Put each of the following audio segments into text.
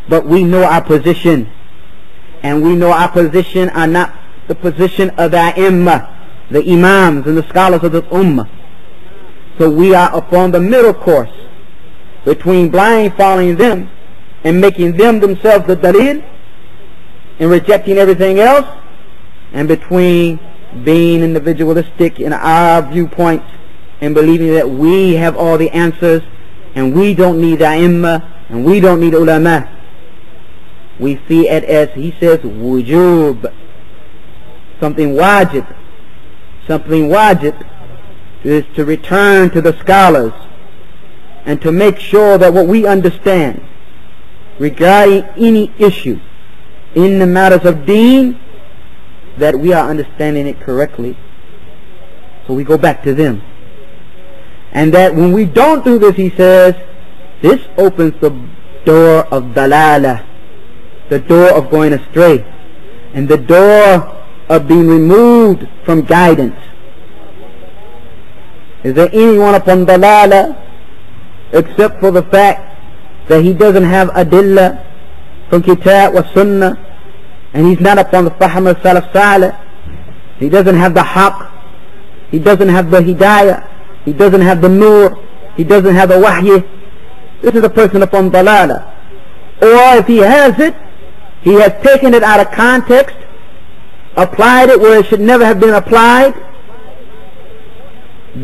but we know our position, and we know our position are not the position of the A'immah, the Imams and the scholars of the Ummah. So we are upon the middle course between blind following them and making them themselves the dalil and rejecting everything else, and between being individualistic in our viewpoints and believing that we have all the answers and we don't need A'immah and we don't need ulama. We see it as, he says, wujub, something wajib. Something wajib is to return to the scholars and to make sure that what we understand regarding any issue in the matters of deen, that we are understanding it correctly. So we go back to them. And that when we don't do this, he says, this opens the door of dalala, the door of going astray, and the door of being removed from guidance. Is there anyone upon dalala except for the fact that he doesn't have adillah from kitab wa sunnah, and he's not upon the fahm of salaf salih? He doesn't have the haqq, he doesn't have the hidayah, he doesn't have the nur, he doesn't have the wahy. This is a person upon dalala. Or if he has it, he has taken it out of context, applied it where it should never have been applied,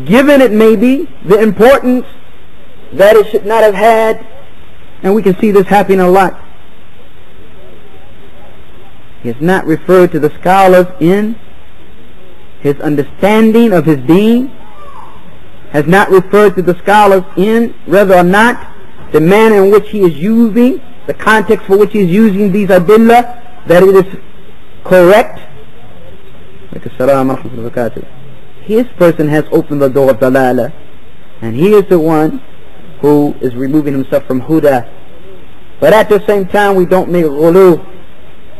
given it maybe the importance that it should not have had, and we can see this happening a lot. He has not referred to the scholars in his understanding of his deen, has not referred to the scholars in whether or not the manner in which he is using, the context for which he is using these adillah, that it is correct. His person has opened the door of dalala, and he is the one who is removing himself from huda. But at the same time, we don't make ghulu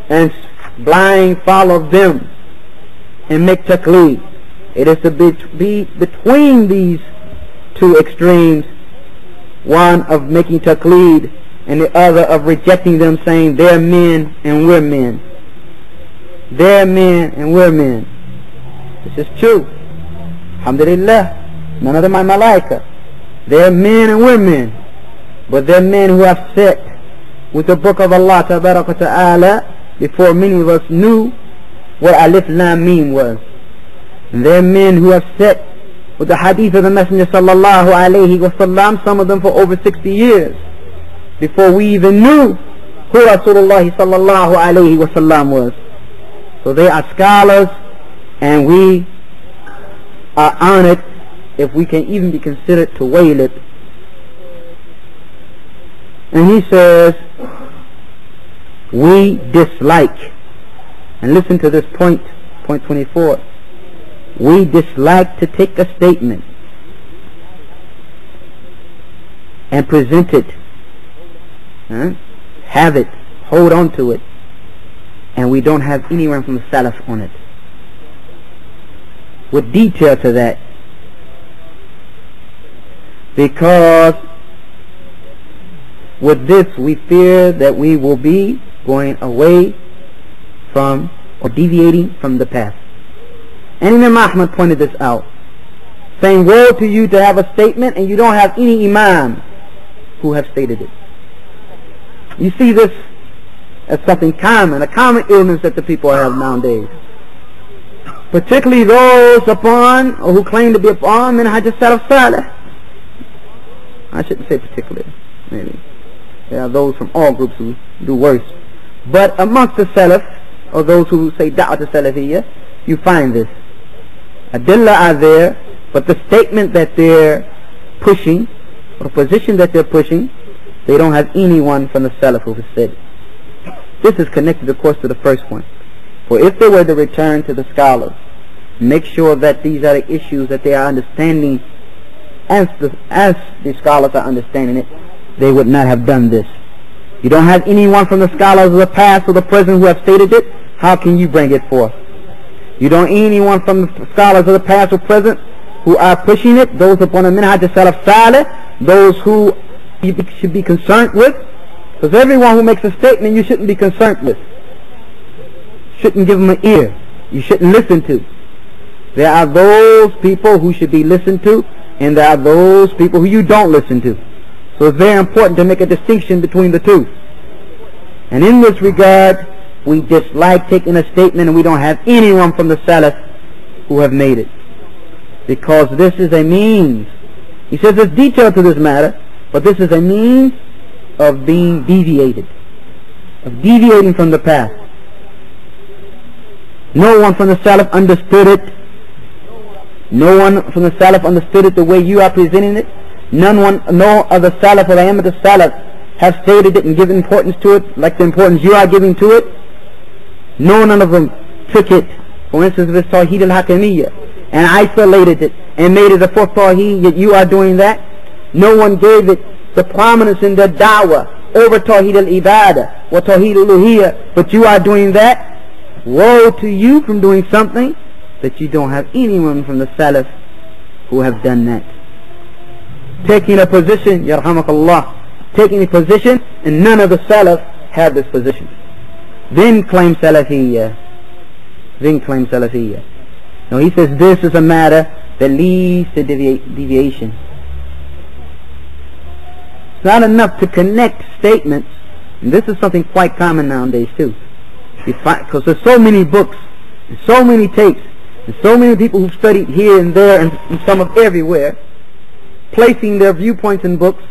and blind follow them and make taqleed. It is to be between these two extremes, one of making taqleed and the other of rejecting them, saying they're men and we're men. They're men and we're men. This is true. Alhamdulillah, none of them are malaika. They're men and we're men, but they're men who have sat with the book of Allah Ta'ala before many of us knew what Alif Lam Mim was. And they're men who have sat with the hadith of the Messenger Sallallahu Alaihi Wasallam, some of them for over 60 years, before we even knew who Rasulullah Sallallahu Alaihi Wasallam was. So they are scholars, and we are honored if we can even be considered to wail it. And he says, we dislike, and listen to this point 24, we dislike to take a statement and present it, have it, hold on to it, and we don't have anyone from the Salaf on it, with detail to that, because with this we fear that we will be going away from or deviating from the path. And Imam Ahmad pointed this out, saying, woe to you to have a statement and you don't have any Imam who have stated it. You see this as something common, a common illness that the people have nowadays, particularly those upon or who claim to be upon minhaj as-salaf salih. I shouldn't say particularly, maybe there are those from all groups who do worse, but amongst the salaf, or those who say ad-da'watus-salafiyyah, you find this. Adillah are there, but the statement that they're pushing, or the position that they're pushing, they don't have anyone from the salaf who has said it. This is connected, of course, to the first point. For if they were to return to the scholars, make sure that these are the issues that they are understanding as the scholars are understanding it, they would not have done this. You don't have anyone from the scholars of the past or the present who have stated it, how can you bring it forth? You don't anyone from the scholars of the past or present who are pushing it, those upon the minhaj as-salaf salih, those who you should be concerned with, Because everyone who makes a statement you shouldn't be concerned with. Shouldn't give them an ear. You shouldn't listen to. There are those people who should be listened to, and there are those people who you don't listen to. So it's very important to make a distinction between the two. And in this regard, we dislike taking a statement and we don't have anyone from the Salaf who have made it. Because this is a means. He says there's detail to this matter, but this is a means of being deviated. Of deviating from the path. No one from the Salaf understood it. No one from the Salaf understood it the way you are presenting it. No other Salaf or Ayamatus-Salaf have stated it and given importance to it like the importance you are giving to it. None of them took it, for instance, if it's Tawheed al-Hakimiyyah, and isolated it and made it a fourth Tawheed, yet you are doing that. No one gave it the prominence in their da'wah over Tawheed al-Ibadah or Tawheed al-Uluhiyyah, but you are doing that. Woe to you from doing something that you don't have anyone from the Salaf who have done that. Taking a position, yarhamakallah, taking a position, and none of the Salaf have this position. Then claim Salafiyyah. No, he says this is a matter that leads to deviation. It's not enough to connect statements, and this is something quite common nowadays too. Because there's so many books, and so many tapes, and so many people who've studied here and there and some of everywhere, placing their viewpoints in books,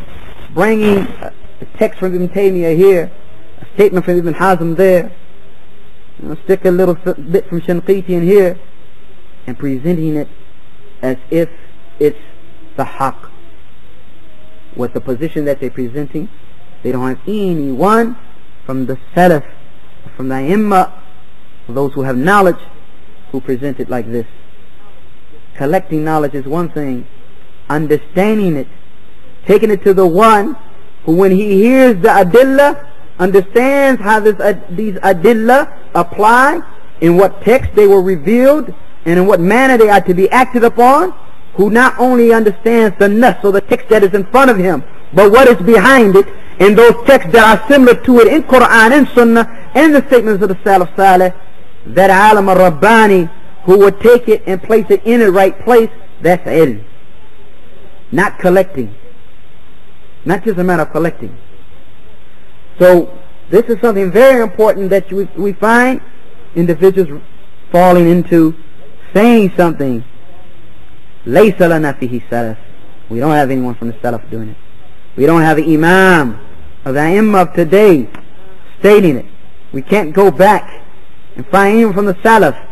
bringing a text from Ibn Taymiyyah here, a statement from Ibn Hazm there, stick a little bit from Shanqiti in here, and presenting it as if it's the haqq. With the position that they're presenting, they don't have anyone from the Salaf, from the Imam, those who have knowledge, who present it like this. Collecting knowledge is one thing. Understanding it, taking it to the one who, when he hears the adillah, understands how these adillah apply, in what text they were revealed, and in what manner they are to be acted upon, who not only understands the nas, or the text that is in front of him, but what is behind it, and those texts that are similar to it in Quran and Sunnah, and the statements of the Salaf Salih, that alim al-Rabbani, who would take it and place it in the right place, that's ilm. Not collecting. Not just a matter of collecting. So this is something very important that we find individuals falling into, saying something. لَيْسَ لَنَا فِيهِ سَلَفٍ. We don't have anyone from the Salaf doing it. We don't have an Imam of the Imam of today stating it. We can't go back and find anyone from the Salaf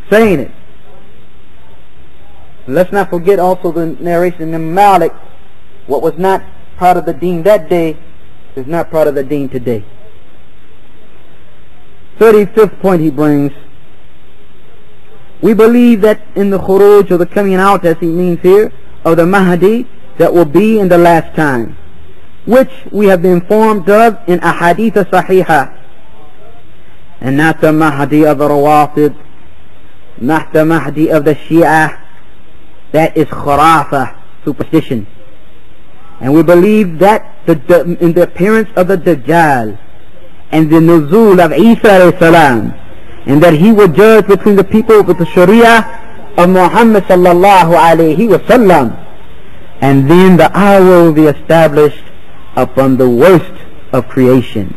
saying it. Let's not forget also the narration in Malik. What was not part of the deen that day is not part of the deen today. 35th point he brings. We believe that in the khuruj, or the coming out as he means here, of the Mahdi that will be in the last time, which we have been informed of in ahadith sahihah, and not the Mahdi of the Rawafid, not the Mahdi of the Shia. That is khurafah, superstition. And we believe that in the appearance of the Dajjal and the nuzul of Isa alayhi salam, and that he will judge between the people with the Sharia of Muhammad sallallahu alayhi wa sallam, and then the hour will be established upon the worst of creation.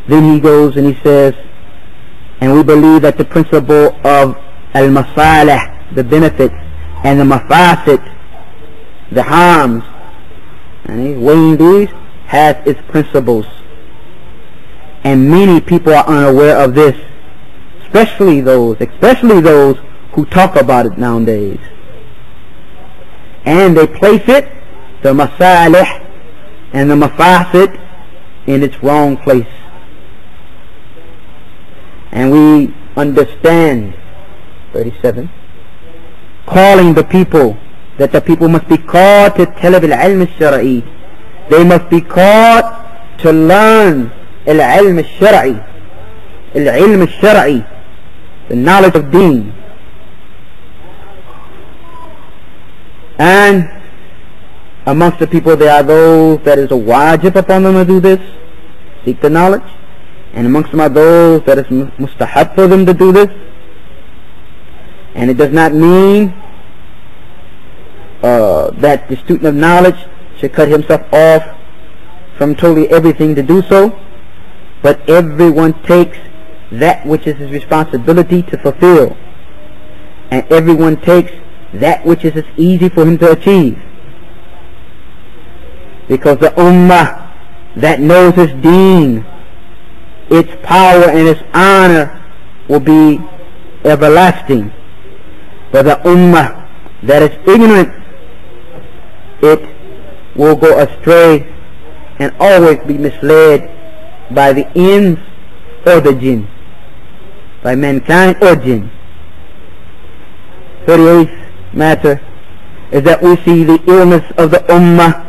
Then he goes and he says, and we believe that the principle of al-masalih, the benefits, and the mafasid, the harms, and weighing these has its principles. And many people are unaware of this, especially those who talk about it nowadays. And they place it, the masalih and the mafasid, in its wrong place. And we understand, 37, calling the people, that the people must be called to talab al-ilm al-shar'i. They must be called to learn al-ilm al-shar'i, al-ilm al-shar'i, the knowledge of deen. Amongst the people there are those that is a wajib upon them to do this, seek the knowledge. And amongst them are those that is mustahab for them to do this. And it does not mean that the student of knowledge should cut himself off from totally everything to do so, but everyone takes that which is his responsibility to fulfill, and everyone takes that which is easy for him to achieve, because the ummah that knows its deen, its power and its honor will be everlasting. But the ummah that is ignorant, it will go astray and always be misled by the ins or the jinn, by mankind or jinn. 38th matter is that we see the illness of the ummah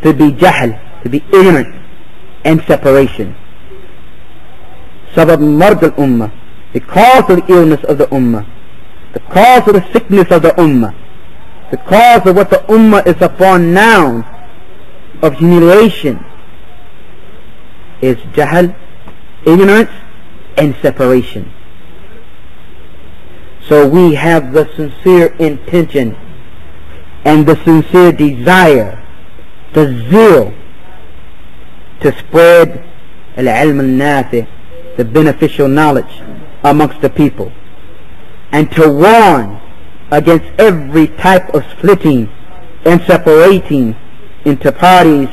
to be jahl, to be ignorant and separation. Sabab mard al-ummah, the cause of the illness of the ummah, the cause of the sickness of the ummah, the cause of what the ummah is upon now of humiliation is jahl, ignorance and separation. So we have the sincere intention and the sincere desire, the zeal to spread al-ilm al-nafi', the beneficial knowledge amongst the people, and to warn against every type of splitting and separating into parties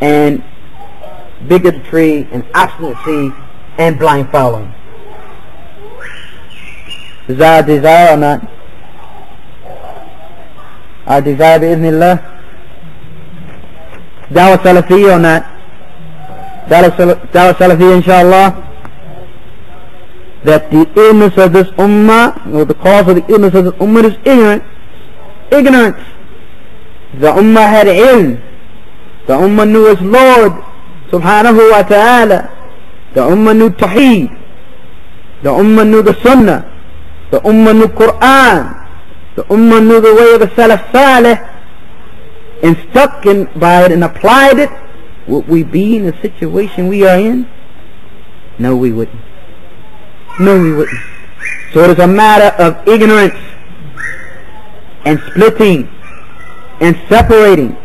and bigotry and obstinacy and blind following. Is our desire or not? Our desire bi-idhnillah? Dawah salafee or not? Dawah salafee inshallah? That the illness of this ummah, or the cause of the illness of this ummah is ignorance. The ummah had ilm. The ummah knew its Lord subhanahu wa ta'ala. The ummah knew tawheed. The ummah knew the sunnah. The ummah knew Quran. The ummah knew the way of the salaf salih, and stuck by it and applied it. Would we be in the situation we are in? No, we wouldn't. No, we wouldn't. So it is a matter of ignorance and splitting and separating,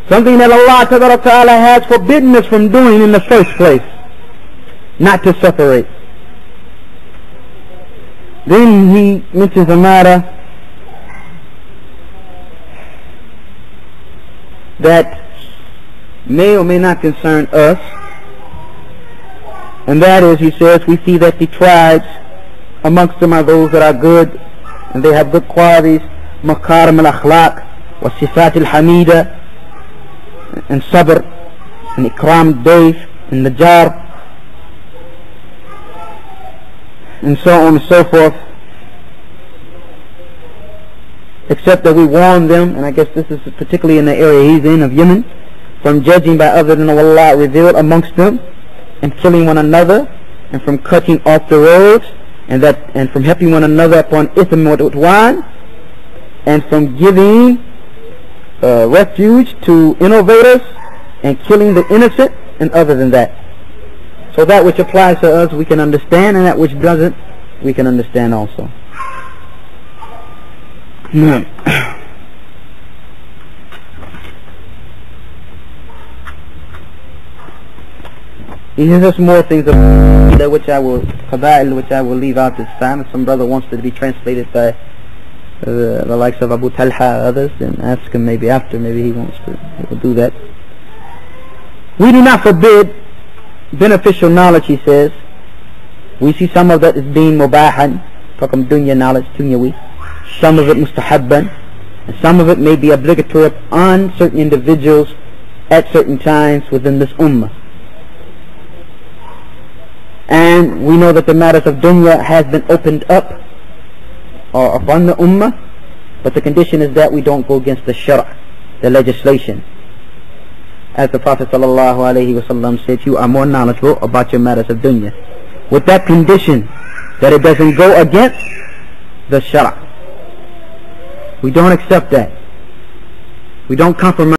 something that Allah Ta'ala has forbidden us from doing in the first place, not to separate. Then he mentions a matter that may or may not concern us, and that is, he says, we see that the tribes amongst them are those that are good and they have good qualities, makarim al-akhlaq wa sifat al-hamida, and sabr and ikram dayf and najar, and so on and so forth, except that we warn them, and I guess this is particularly in the area he's in of Yemen, from judging by other than Allah revealed amongst them, and killing one another, and from cutting off the roads, and from helping one another upon ithm wa udwan, and from giving refuge to innovators and killing the innocent, and other than that. So that which applies to us we can understand, and that which doesn't we can understand also. He has more things which I will leave out this time. If some brother wants to be translated by the likes of Abu Talha or others, then ask him maybe after. Maybe he will do that. We do not forbid beneficial knowledge, he says. We see some of that as being mubahan, talking dunya knowledge, dunyawi. Some of it mustahabban, and some of it may be obligatory on certain individuals at certain times within this ummah. And we know that the matters of dunya has been opened up or upon the ummah, but the condition is that we don't go against the shara', the legislation. As the Prophet ﷺ said, you are more knowledgeable about your matters of dunya, with that condition that it doesn't go against the shara'. We don't accept that. We don't compromise